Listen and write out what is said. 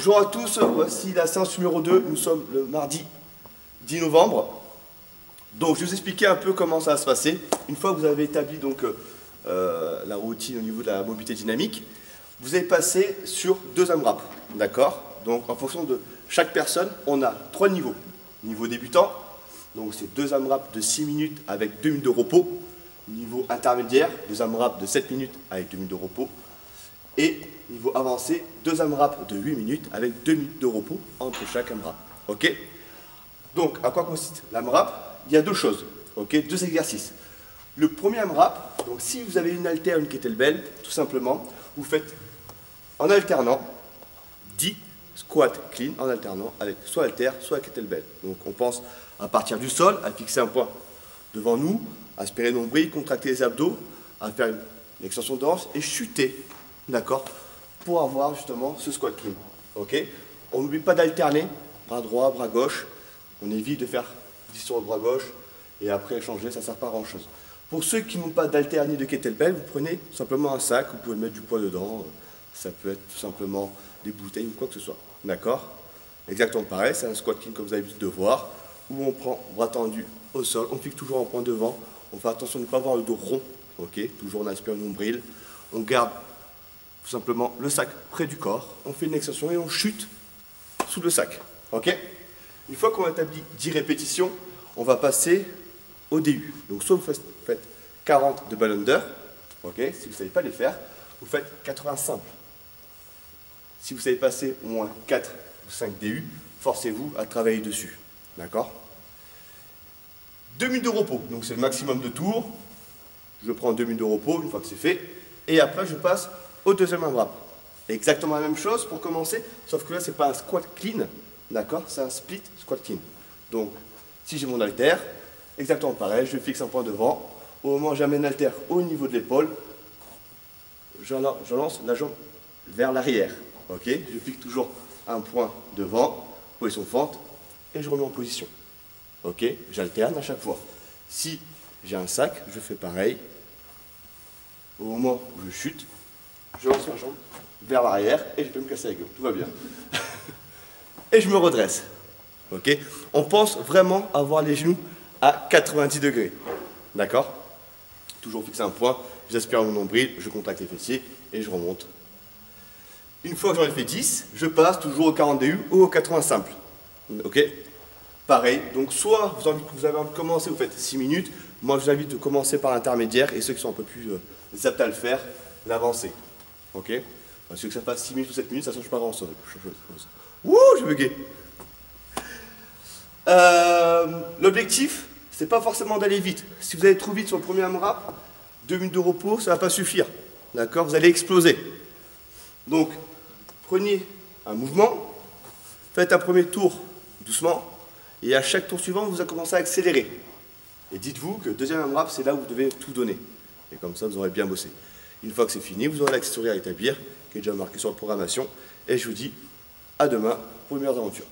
Bonjour à tous, voici la séance numéro 2, nous sommes le mardi 10 novembre. Donc je vais vous expliquer un peu comment ça va se passer. Une fois que vous avez établi donc, la routine au niveau de la mobilité dynamique, vous allez passer sur 2 AMRAP, d'accord? Donc en fonction de chaque personne, on a 3 niveaux. Niveau débutant, donc c'est 2 AMRAP de 6 minutes avec 2 minutes de repos. Niveau intermédiaire, 2 AMRAP de 7 minutes avec 2 minutes de repos. Et niveau avancé, 2 AMRAP de 8 minutes avec 2 minutes de repos entre chaque AMRAP. Ok? Donc, à quoi consiste l'AMRAP? Il y a 2 choses, ok? 2 exercices. Le premier AMRAP, donc si vous avez une haltère, une kettlebell, tout simplement, vous faites en alternant 10 squats clean en alternant avec soit haltère, soit kettlebell. Donc, on pense à partir du sol, à fixer un point devant nous, aspirer le nombril, contracter les abdos, à faire une extension de hanche et chuter. D'accord, pour avoir justement ce squat clean. Ok, on n'oublie pas d'alterner, bras droit, bras gauche. On évite de faire 10 sur le bras gauche et après changer, ça ne sert pas à grand chose. Pour ceux qui n'ont pas d'haltère ni de kettlebell, vous prenez simplement un sac, vous pouvez mettre du poids dedans. Ça peut être tout simplement des bouteilles ou quoi que ce soit. D'accord, exactement pareil, c'est un squat clean comme vous avez l'habitude de voir, où on prend bras tendu au sol, on fixe toujours un point devant, on fait attention de ne pas avoir le dos rond. Ok, toujours on aspire le nombril, on garde tout simplement le sac près du corps, on fait une extension et on chute sous le sac. Ok? Une fois qu'on a établi 10 répétitions, on va passer au DU. Donc soit vous faites 40 de ball under, ok? Si vous ne savez pas les faire, vous faites 80 simples. Si vous savez passer au moins 4 ou 5 DU, forcez-vous à travailler dessus. D'accord? 2 minutes de repos, donc c'est le maximum de tours. Je prends 2 minutes de repos une fois que c'est fait, et après je passe au deuxième AMRAP. Exactement la même chose pour commencer, sauf que là, ce n'est pas un squat clean, d'accord? C'est un split squat clean. Donc, si j'ai mon haltère, exactement pareil, je fixe un point devant. Au moment où j'amène l'haltère au niveau de l'épaule, je lance la jambe vers l'arrière. Ok? Je fixe toujours un point devant, position fente, et je remets en position. Ok? J'alterne à chaque fois. Si j'ai un sac, je fais pareil. Au moment où je chute, je lance ma jambe vers l'arrière et je peux me casser la gueule. Tout va bien. Et je me redresse. Ok? On pense vraiment avoir les genoux à 90 degrés. D'accord? Toujours fixer un point. J'aspire mon nombril, je contracte les fessiers et je remonte. Une fois que j'en ai fait 10, je passe toujours au 40 DU ou au 80 simple. Ok? Pareil. Donc, soit vous avez envie de commencer, vous faites 6 minutes. Moi, je vous invite de commencer par l'intermédiaire et ceux qui sont un peu plus aptes à le faire, l'avancer. Ok? Parce que ça fasse 6 minutes ou 7 minutes, ça ne change pas grand chose. Wouh, j'ai bugué. L'objectif, c'est pas forcément d'aller vite. Si vous allez trop vite sur le premier AMRAP, 2 minutes de repos, ça ne va pas suffire. D'accord? Vous allez exploser. Donc, prenez un mouvement, faites un premier tour doucement, et à chaque tour suivant, vous allez commencer à accélérer. Et dites-vous que le deuxième AMRAP, c'est là où vous devez tout donner. Et comme ça, vous aurez bien bossé. Une fois que c'est fini, vous aurez l'accessoire à établir, qui est déjà marqué sur la programmation. Et je vous dis à demain pour une meilleure aventure.